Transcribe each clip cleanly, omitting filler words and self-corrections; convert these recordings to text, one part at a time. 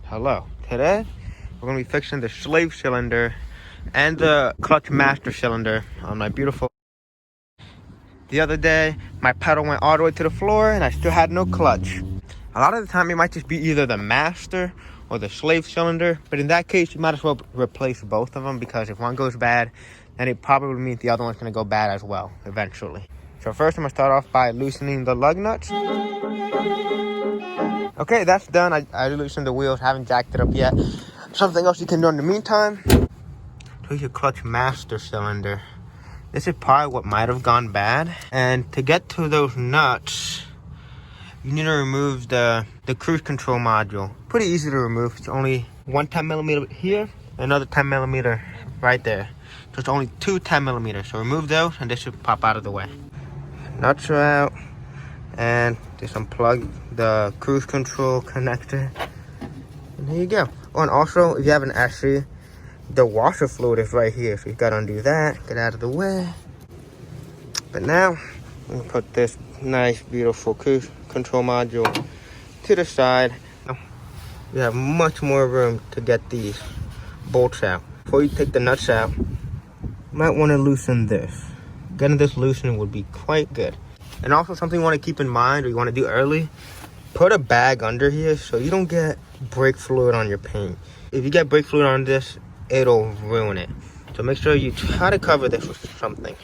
Hello. Today, we're going to be fixing the slave cylinder and the clutch master cylinder on my beautiful... The other day, my pedal went all the way to the floor and I still had no clutch. A lot of the time, it might just be either the master or the slave cylinder, but in that case, you might as well replace both of them, because if one goes bad, then it probably means the other one's going to go bad as well, eventually. So first, I'm going to start off by loosening the lug nuts. Okay, that's done. I loosened the wheels, haven't jacked it up yet. Something else you can do in the meantime, tweak your clutch master cylinder. This is probably what might have gone bad. And to get to those nuts, you need to remove the cruise control module. Pretty easy to remove. It's only one 10 millimeter here, another 10 millimeter right there. So it's only two 10 millimeters. So remove those and they should pop out of the way. Nuts are out. And just unplug the cruise control connector. And there you go. Oh, and also, if you have an SE, the washer fluid is right here. So you gotta undo that, get out of the way. But now, I'm gonna put this nice, beautiful cruise control module to the side. We have much more room to get these bolts out. Before you take the nuts out, you might wanna loosen this. Getting this loosened would be quite good. And also something you want to keep in mind, or you want to do early, put a bag under here so you don't get brake fluid on your paint. If you get brake fluid on this, it'll ruin it. So make sure you try to cover this with something.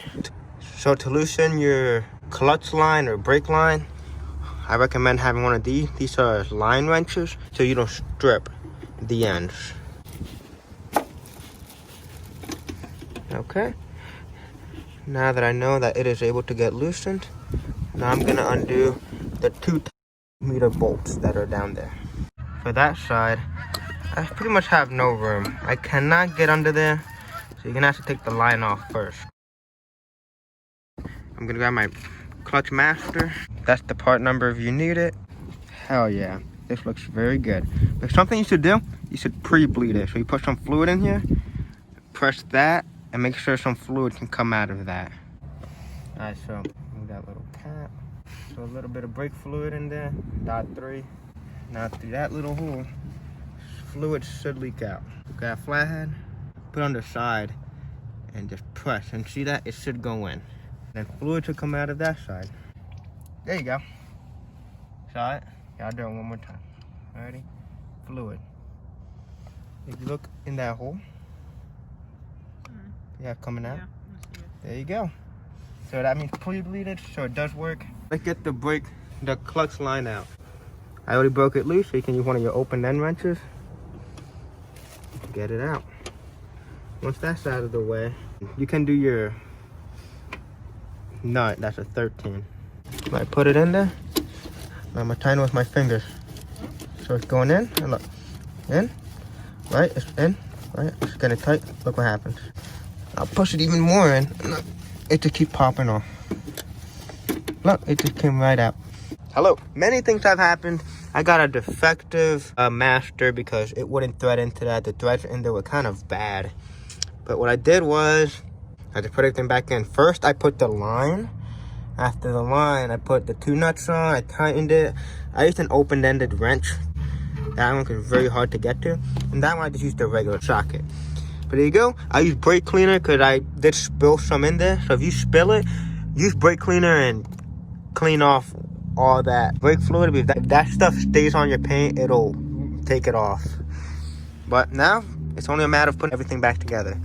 So to loosen your clutch line or brake line, I recommend having one of these. These are line wrenches, so you don't strip the ends. Okay. Now that I know that it is able to get loosened, now I'm gonna undo the 2 meter bolts that are down there. For that side, I pretty much have no room. I cannot get under there, so you're gonna have to take the line off first. I'm gonna grab my clutch master. That's the part number if you need it. Hell yeah, this looks very good. But something you should do, you should pre-bleed it. So you put some fluid in here, press that, and make sure some fluid can come out of that. All right, so move that little cap. So a little bit of brake fluid in there, .3. Now through that little hole, fluid should leak out. Grab a flathead, put it on the side, and just press. And see that? It should go in. Then fluid should come out of that side. There you go. Saw it? Yeah, I'll do it one more time. Ready? Fluid. If you look in that hole, yeah, coming out. Yeah, there you go. So that means pre-bleeded, so it does work. Let's get the clutch line out. I already broke it loose, so you can use one of your open end wrenches. Get it out. Once that's out of the way, you can do your nut. That's a 13. I put it in there. I'm gonna tighten with my fingers. So it's going in, and look, in, right, it's in, right, it's getting tight. Look what happens. I'll push it even more in, and look, it just keeps popping off. Look, it just came right out. Hello. Many things have happened. I got a defective master because it wouldn't thread into that. The threads in there were kind of bad. But what I did was, I just put everything back in. First, I put the line. After the line, I put the 2 nuts on. I tightened it. I used an open-ended wrench. That one was very hard to get to. And that one, I just used a regular socket. But there you go. I use brake cleaner because I did spill some in there. So if you spill it, use brake cleaner and clean off all that brake fluid. If that stuff stays on your paint, it'll take it off. But now, it's only a matter of putting everything back together.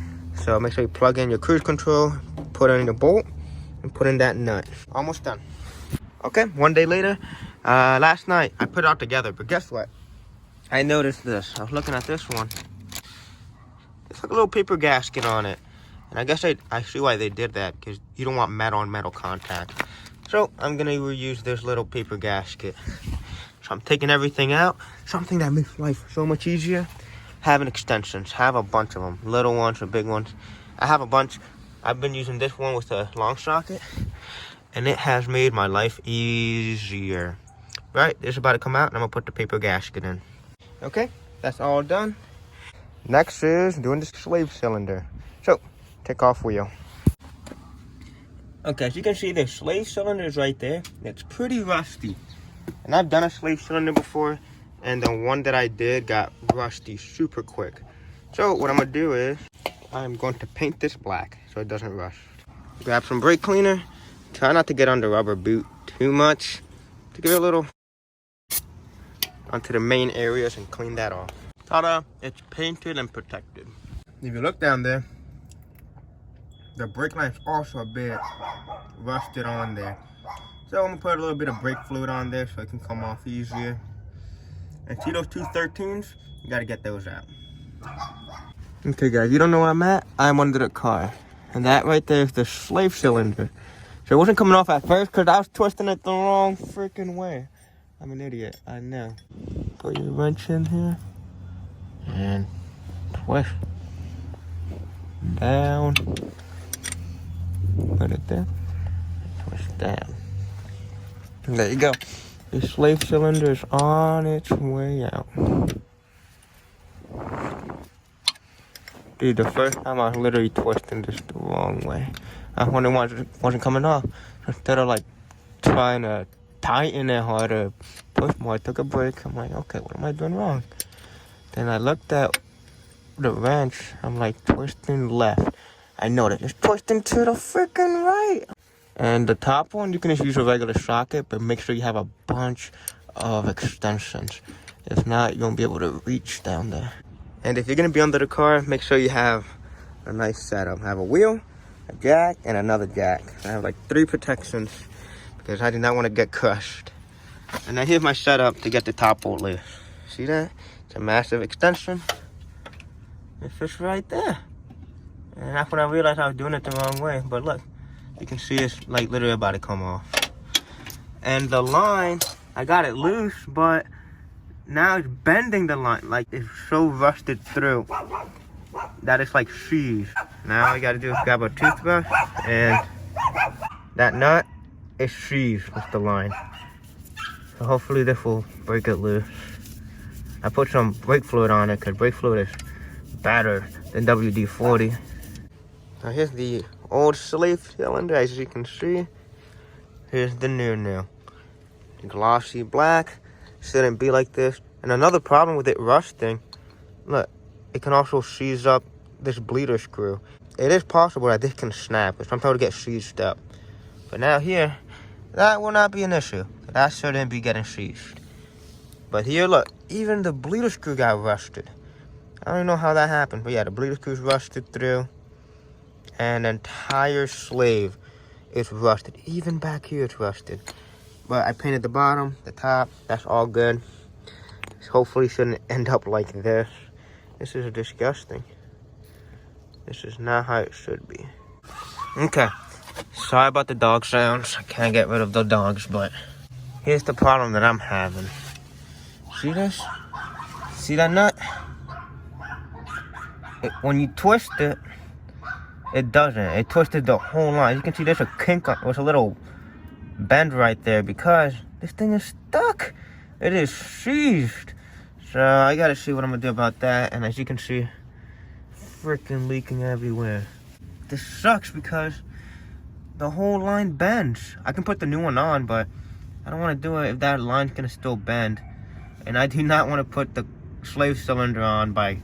So make sure you plug in your cruise control, put in the bolt, and put in that nut. Almost done. Okay, one day later, last night, I put it all together. But guess what? I noticed this. I was looking at this one. It's like a little paper gasket on it. And I guess I see why they did that, because you don't want metal on metal contact. So I'm gonna reuse this little paper gasket. So I'm taking everything out. Something that makes life so much easier. Having extensions. Have a bunch of them. Little ones or big ones. I have a bunch. I've been using this one with a long socket. And it has made my life easier. Right, this is about to come out, and I'm gonna put the paper gasket in. Okay, that's all done. Next is doing the slave cylinder. So, take off wheel. Okay, as you can see, the slave cylinder is right there. It's pretty rusty. And I've done a slave cylinder before, and the one that I did got rusty super quick. So what I'm gonna do is I'm going to paint this black so it doesn't rust. Grab some brake cleaner. Try not to get on the rubber boot too much to give it a little onto the main areas and clean that off. Ta-da! It's painted and protected. If you look down there, the brake line's also a bit rusted on there. So I'm gonna put a little bit of brake fluid on there so it can come off easier. And see those 213s? You gotta get those out. Okay guys, you don't know where I'm at? I'm under the car. And that right there is the slave cylinder. So it wasn't coming off at first because I was twisting it the wrong freaking way. I'm an idiot, I know. Put your wrench in here. And twist. Down. Put it there. Twist down. And there you go. The slave cylinder is on its way out. Dude, the first time I was literally twisting this the wrong way. I wonder why it wasn't coming off. Instead of like trying to tighten it harder, push more, I took a break. I'm like, okay, what am I doing wrong? Then I looked at the wrench. I'm like twisting left. I noticed it's twisting to the freaking right. And the top one, you can just use a regular socket, but make sure you have a bunch of extensions. If not, you won't be able to reach down there. And if you're gonna be under the car, make sure you have a nice setup. I have a wheel, a jack, and another jack. I have like 3 protections because I do not want to get crushed. And then here's my setup to get the top bolt loose. See that? It's a massive extension. It fits right there. And that's when I realized I was doing it the wrong way. But look, you can see it's like literally about to come off. And the line, I got it loose, but now it's bending the line. Like it's so rusted through that it's like seized. Now all you gotta do is grab a toothbrush and that nut is seized with the line. So hopefully this will break it loose. I put some brake fluid on it because brake fluid is better than WD-40. Now here's the old slave cylinder, as you can see. Here's the new. Glossy black. Shouldn't be like this. And another problem with it rusting, look, it can also seize up this bleeder screw. It is possible that this can snap, but sometimes it gets seized up. But now here, that will not be an issue. That shouldn't be getting seized. But here, look, even the bleeder screw got rusted. I don't know how that happened, but yeah, the bleeder screw's rusted through. And the entire slave is rusted. Even back here it's rusted. But I painted the bottom, the top, that's all good. Hopefully shouldn't end up like this. This is disgusting. This is not how it should be. Okay, sorry about the dog sounds. I can't get rid of the dogs, but here's the problem that I'm having. See this? See that nut? When you twist it, it doesn't. It twisted the whole line. You can see there's a kink, there's a little bend right there because this thing is stuck. It is seized. So I gotta see what I'm gonna do about that. And as you can see, freaking leaking everywhere. This sucks because the whole line bends. I can put the new one on, but I don't want to do it if that line's gonna still bend. And I do not want to put the slave cylinder on by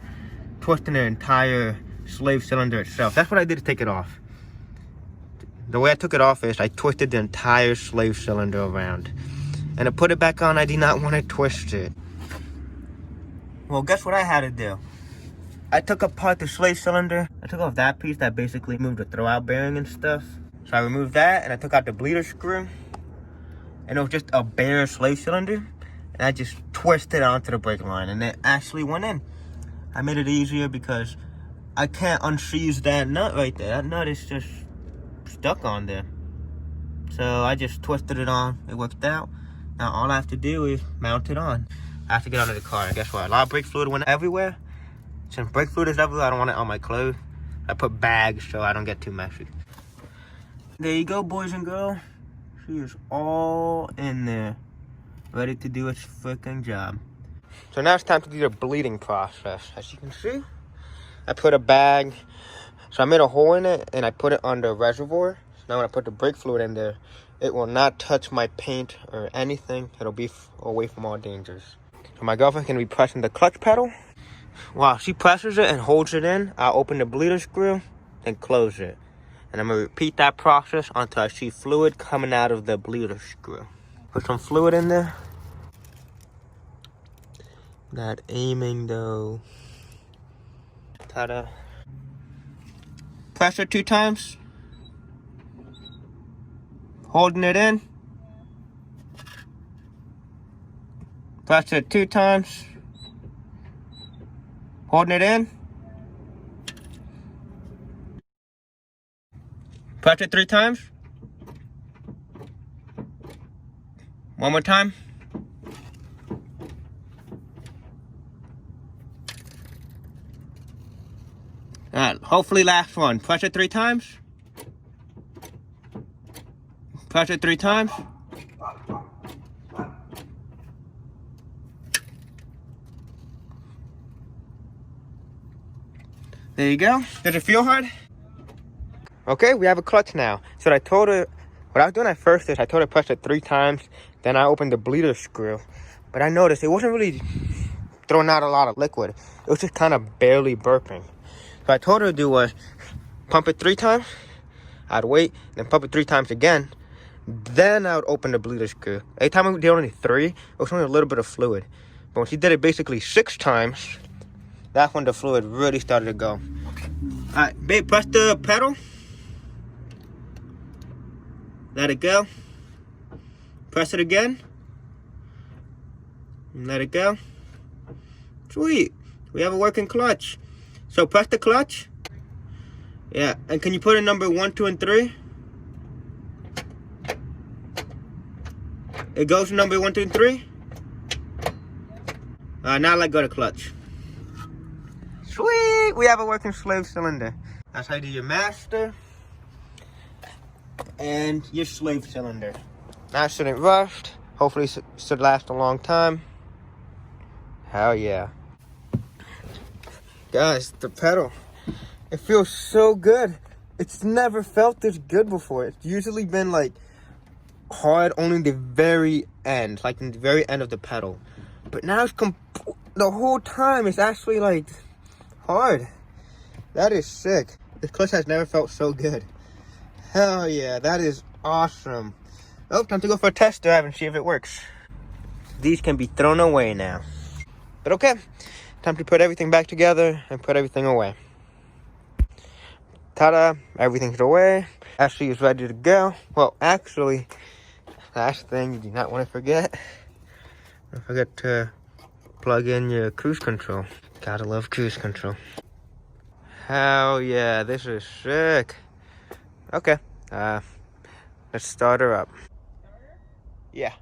twisting the entire slave cylinder itself. That's what I did to take it off. The way I took it off is I twisted the entire slave cylinder around. And to put it back on, I did not want to twist it. Well, guess what I had to do? I took apart the slave cylinder. I took off that piece that basically moved the throwout bearing and stuff. So I removed that and I took out the bleeder screw. And it was just a bare slave cylinder. And I just twisted it onto the brake line and it actually went in. I made it easier because I can't unseize that nut right there. That nut is just stuck on there. So I just twisted it on. It worked out. Now all I have to do is mount it on. I have to get under the car. And guess what? A lot of brake fluid went everywhere. Since brake fluid is everywhere, I don't want it on my clothes. I put bags so I don't get too messy. There you go, boys and girls. She is all in there, ready to do its freaking job. So now it's time to do the bleeding process. As you can see, I put a bag. So I made a hole in it and I put it on the reservoir. So now when I put the brake fluid in there, it will not touch my paint or anything. It'll be away from all dangers. So So my girlfriend's gonna be pressing the clutch pedal. While she presses it and holds it in, I'll open the bleeder screw and close it. And I'm gonna repeat that process until I see fluid coming out of the bleeder screw. Put some fluid in there. Not aiming though. Ta-da. Press it 2 times. Holding it in. Press it 2 times. Holding it in. Press it 3 times. One more time. Alright, hopefully last one. Press it 3 times. Press it 3 times. There you go. Does it feel hard? Okay, we have a clutch now. So I told her, what I was doing at first is I told her to press it 3 times. Then I opened the bleeder screw. But I noticed it wasn't really throwing out a lot of liquid. It was just kind of barely burping. So I told her to do was pump it 3 times. I'd wait, then pump it 3 times again. Then I would open the bleeder screw. Every time I did only 3, it was only a little bit of fluid. But when she did it basically 6 times, that's when the fluid really started to go. Alright, babe, press the pedal. Let it go. Press it again. And let it go. Sweet. We have a working clutch. So press the clutch. Yeah, and can you put in number 1, 2, and 3? It goes to number 1, 2, and 3. Now let go of the clutch. Sweet! We have a working slave cylinder. That's how you do your master and your slave cylinder. Now it shouldn't rust. Hopefully it should last a long time. Hell yeah. Guys, the pedal. It feels so good. It's never felt this good before. It's usually been like hard only the very end, like in the very end of the pedal. But now it's the whole time it's actually like hard. That is sick. This clutch has never felt so good. Hell yeah, that is awesome. Oh, time to go for a test drive and see if it works. These can be thrown away now. But okay, time to put everything back together and put everything away. Ta-da, everything's away. Ashley is ready to go. Well, actually, last thing you do not want to forget. Don't forget to plug in your cruise control. Gotta love cruise control. Hell yeah, this is sick. Okay, let's start her up. Yeah.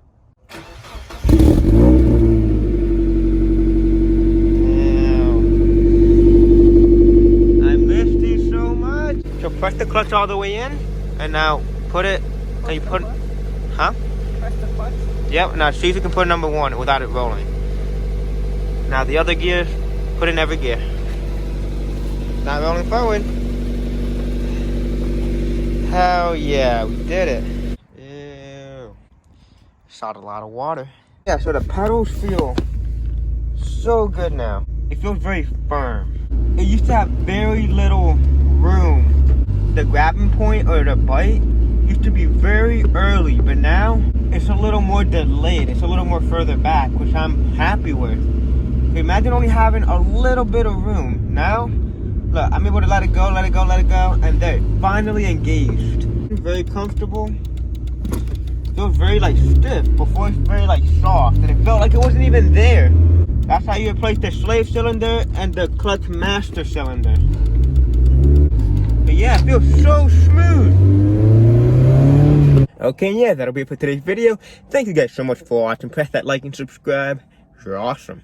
So press the clutch all the way in, and now put it, can you put, huh? Press the clutch? Yep, now see if you can put number 1 without it rolling. Now the other gears, put in every gear. Not rolling forward. Hell yeah, we did it. Ew. Shot a lot of water. Yeah, so the pedals feel so good now. It feels very firm. It used to have very little room. The grabbing point or the bite used to be very early, but now it's a little more delayed. It's a little more further back, which I'm happy with. Imagine only having a little bit of room. Now, look, I'm able to let it go, let it go, let it go, and they're finally engaged. Very comfortable. It feels very like stiff. Before it's very like soft, and it felt like it wasn't even there. That's how you replace the slave cylinder and the clutch master cylinder. But yeah, it feels so smooth. Okay, yeah, that'll be it for today's video. Thank you guys so much for watching. Press that like and subscribe. You're awesome.